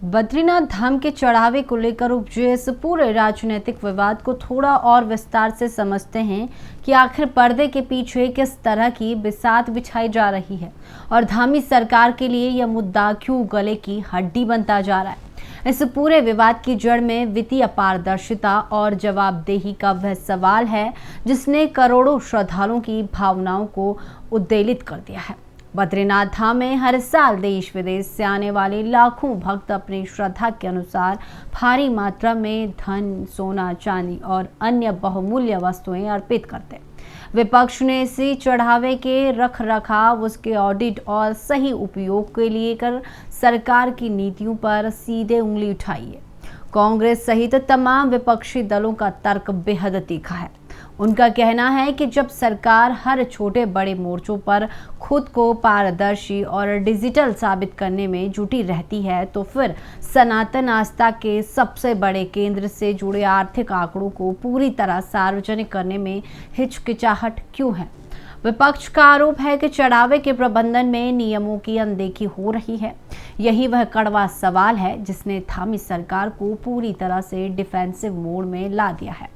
बद्रीनाथ धाम के चढ़ावे को लेकर उपजे इस पूरे राजनीतिक विवाद को थोड़ा और विस्तार से समझते हैं कि आखिर पर्दे के पीछे किस तरह की बिसात बिछाई जा रही है और धामी सरकार के लिए यह मुद्दा क्यों गले की हड्डी बनता जा रहा है। इस पूरे विवाद की जड़ में वित्तीय पारदर्शिता और जवाबदेही का वह सवाल है जिसने करोड़ों श्रद्धालुओं की भावनाओं को उद्वेलित कर दिया है। बद्रीनाथ धाम में हर साल देश विदेश से आने वाले लाखों भक्त अपनी श्रद्धा के अनुसार भारी मात्रा में धन, सोना, चांदी और अन्य बहुमूल्य वस्तुएं अर्पित करते हैं। विपक्ष ने इसी चढ़ावे के रख रखाव, उसके ऑडिट और सही उपयोग के लिए कर सरकार की नीतियों पर सीधे उंगली उठाई है। कांग्रेस सहित तमाम विपक्षी दलों का तर्क बेहद तीखा है। उनका कहना है कि जब सरकार हर छोटे बड़े मोर्चों पर खुद को पारदर्शी और डिजिटल साबित करने में जुटी रहती है तो फिर सनातन आस्था के सबसे बड़े केंद्र से जुड़े आर्थिक आंकड़ों को पूरी तरह सार्वजनिक करने में हिचकिचाहट क्यों है। विपक्ष का आरोप है कि चढ़ावे के प्रबंधन में नियमों की अनदेखी हो रही है। यही वह कड़वा सवाल है जिसने धामी सरकार को पूरी तरह से डिफेंसिव मोड में ला दिया है।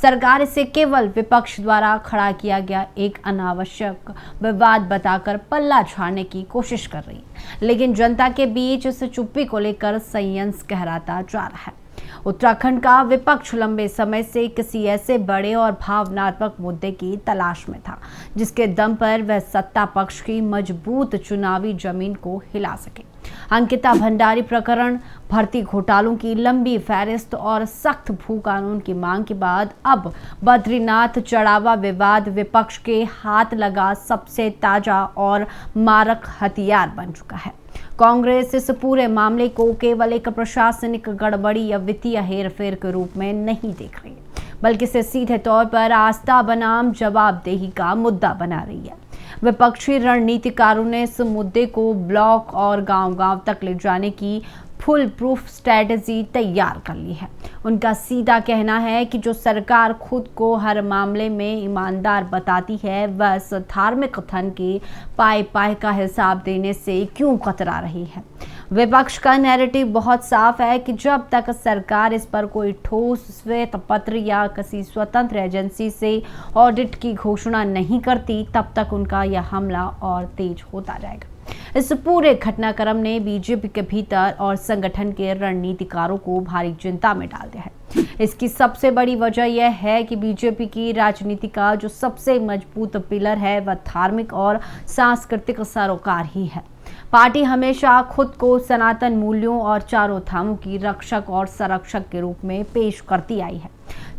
सरकार इसे केवल विपक्ष द्वारा खड़ा किया गया एक अनावश्यक विवाद बताकर पल्ला झाड़ने की कोशिश कर रही है, लेकिन जनता के बीच इस चुप्पी को लेकर संयंत्र गहराता जा रहा है। उत्तराखंड का विपक्ष लंबे समय से किसी ऐसे बड़े और भावनात्मक मुद्दे की तलाश में था जिसके दम पर वह सत्ता पक्ष की मजबूत चुनावी जमीन को हिला सके। अंकिता भंडारी प्रकरण, भर्ती घोटालों की लंबी फहरिस्त और सख्त भू कानून की मांग के बाद अब बद्रीनाथ चढ़ावा विवाद विपक्ष के हाथ लगा सबसे ताजा और मारक हथियार बन चुका है। कांग्रेस इस पूरे मामले को केवल एक प्रशासनिक गड़बड़ी या वित्तीय हेरफेर के रूप में नहीं देख रही, बल्कि इसे सीधे तौर पर आस्था बनाम जवाबदेही का मुद्दा बना रही है। विपक्षी रणनीतिकारों ने इस मुद्दे को ब्लॉक और गांव-गांव तक ले जाने की फुल प्रूफ स्ट्रेटजी तैयार कर ली है। उनका सीधा कहना है कि जो सरकार खुद को हर मामले में ईमानदार बताती है वह इस धार्मिक धन के पाए का हिसाब देने से क्यों कतरा रही है। विपक्ष का नैरेटिव बहुत साफ है कि जब तक सरकार इस पर कोई ठोस श्वेत पत्र या किसी स्वतंत्र एजेंसी से ऑडिट की घोषणा नहीं करती तब तक उनका यह हमला और तेज होता जाएगा। इस पूरे घटनाक्रम ने बीजेपी के भीतर और संगठन के रणनीतिकारों को भारी चिंता में डाल दिया है। इसकी सबसे बड़ी वजह यह है कि बीजेपी की राजनीति का जो सबसे मजबूत पिलर है वह धार्मिक और सांस्कृतिक सरोकार ही है। पार्टी हमेशा खुद को सनातन मूल्यों और चारों धामों की रक्षक और संरक्षक के रूप में पेश करती आई है।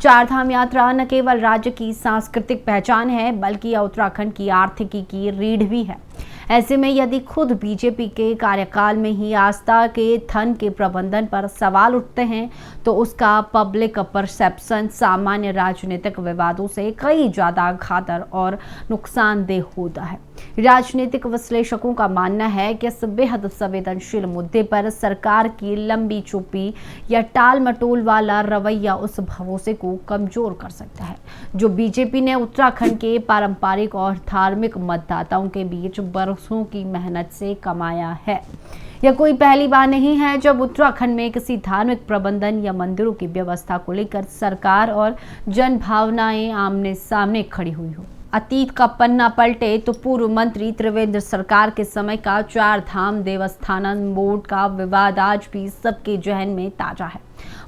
चार धाम यात्रा न केवल राज्य की सांस्कृतिक पहचान है बल्कि यह उत्तराखंड की आर्थिकी की रीढ़ भी है। ऐसे में यदि खुद बीजेपी के कार्यकाल में ही आस्था के धन के प्रबंधन पर सवाल उठते हैं तो उसका पब्लिक परसेप्शन सामान्य राजनीतिक विवादों से कई ज्यादा घातक और नुकसानदेह होता है। राजनीतिक विश्लेषकों का मानना है कि इस बेहद संवेदनशील मुद्दे पर सरकार की लंबी चुप्पी या टाल मटोल वाला रवैया उस भरोसे को कमजोर कर सकता है जो बीजेपी ने उत्तराखंड के पारंपरिक और धार्मिक मतदाताओं के बीच बरसों की मेहनत से कमाया है। यह कोई पहली बार नहीं है जब उत्तराखंड में किसी धार्मिक प्रबंधन या मंदिरों की व्यवस्था को लेकर सरकार और जन भावनाएं आमने सामने खड़ी हुई हो। अतीत का पन्ना पलटे तो पूर्व मंत्री त्रिवेंद्र सरकार के समय का चार धाम देवस्थानम बोर्ड का विवाद आज भी सबके जहन में ताजा है।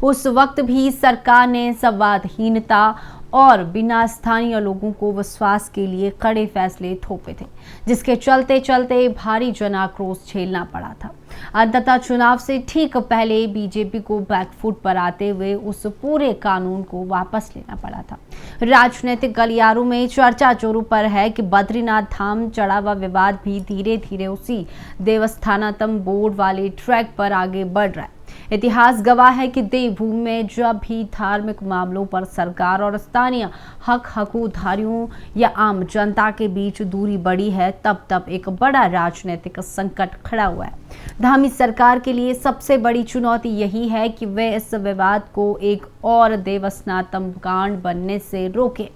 उस वक्त भी सरकार ने संवादहीनता और बिना स्थानीय लोगों को विश्वास के लिए कड़े फैसले थोपे थे, जिसके चलते चलते भारी जन आक्रोश झेलना पड़ा था। अंततः चुनाव से ठीक पहले बीजेपी को बैकफुट पर आते हुए उस पूरे कानून को वापस लेना पड़ा था। राजनीतिक गलियारों में चर्चा जोरों पर है कि बद्रीनाथ धाम चढ़ावा विवाद भी धीरे धीरे उसी देवस्थानम बोर्ड वाले ट्रैक पर आगे बढ़ रहा है। इतिहास गवाह है कि देवभूमि में जब भी धार्मिक मामलों पर सरकार और स्थानीय हकूधारियों या आम जनता के बीच दूरी बढ़ी है तब एक बड़ा राजनीतिक संकट खड़ा हुआ है। धामी सरकार के लिए सबसे बड़ी चुनौती यही है कि वे इस विवाद को एक और देवस्नातम कांड बनने से रोके।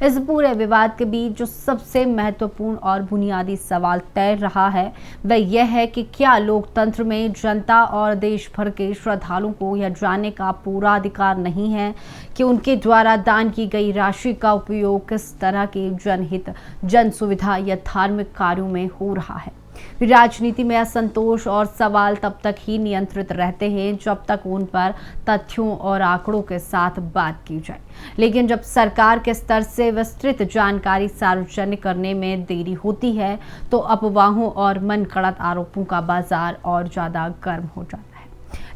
इस पूरे विवाद के बीच जो सबसे महत्वपूर्ण और बुनियादी सवाल तैर रहा है वह यह है कि क्या लोकतंत्र में जनता और देश भर के श्रद्धालुओं को यह जानने का पूरा अधिकार नहीं है कि उनके द्वारा दान की गई राशि का उपयोग किस तरह के जनहित, जन सुविधा या धार्मिक कार्यों में हो रहा है। राजनीति में असंतोष और सवाल तब तक ही नियंत्रित रहते हैं जब तक उन पर तथ्यों और आंकड़ों के साथ बात की जाए, लेकिन जब सरकार के स्तर से विस्तृत जानकारी सार्वजनिक करने में देरी होती है तो अफवाहों और मनगढ़ंत आरोपों का बाजार और ज्यादा गर्म हो जाता है।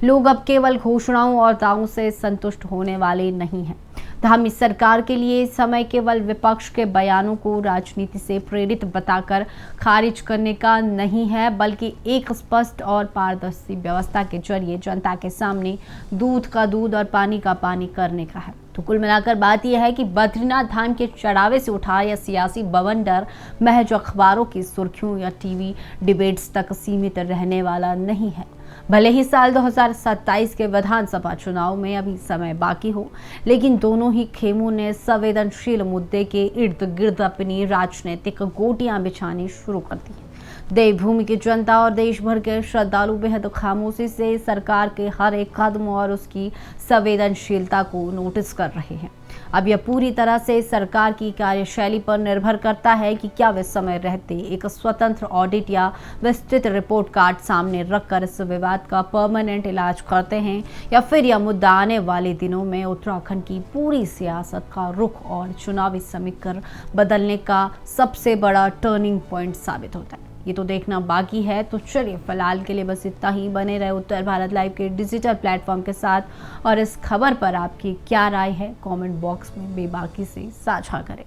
लोग अब केवल घोषणाओं और दावों से संतुष्ट होने वाले नहीं हैं। धामी सरकार के लिए समय केवल विपक्ष के बयानों को राजनीति से प्रेरित बताकर खारिज करने का नहीं है, बल्कि एक स्पष्ट और पारदर्शी व्यवस्था के जरिए जनता के सामने दूध का दूध और पानी का पानी करने का है। तो कुल मिलाकर बात यह है कि बद्रीनाथ धाम के चढ़ावे से उठा या सियासी बवंडर महज अखबारों की सुर्खियों या टीवी डिबेट्स तक सीमित रहने वाला नहीं है। भले ही साल 2027 के विधानसभा चुनाव में अभी समय बाकी हो, लेकिन दोनों ही खेमों ने संवेदनशील मुद्दे के इर्द गिर्द अपनी राजनीतिक गोटियां बिछानी शुरू कर दी है। देवभूमि की जनता और देश भर के श्रद्धालु बेहद खामोशी से सरकार के हर एक कदम और उसकी संवेदनशीलता को नोटिस कर रहे हैं। अब यह पूरी तरह से सरकार की कार्यशैली पर निर्भर करता है कि क्या वे समय रहते एक स्वतंत्र ऑडिट या विस्तृत रिपोर्ट कार्ड सामने रखकर इस विवाद का परमानेंट इलाज करते हैं, या फिर यह मुद्दा आने वाले दिनों में उत्तराखंड की पूरी सियासत का रुख और चुनावी समीकरण बदलने का सबसे बड़ा टर्निंग पॉइंट साबित होता है। ये तो देखना बाकी है। तो चलिए फिलहाल के लिए बस इतना ही। बने रहे उत्तर भारत लाइव के डिजिटल प्लेटफॉर्म के साथ और इस खबर पर आपकी क्या राय है कमेंट बॉक्स में बेबाकी से साझा करें।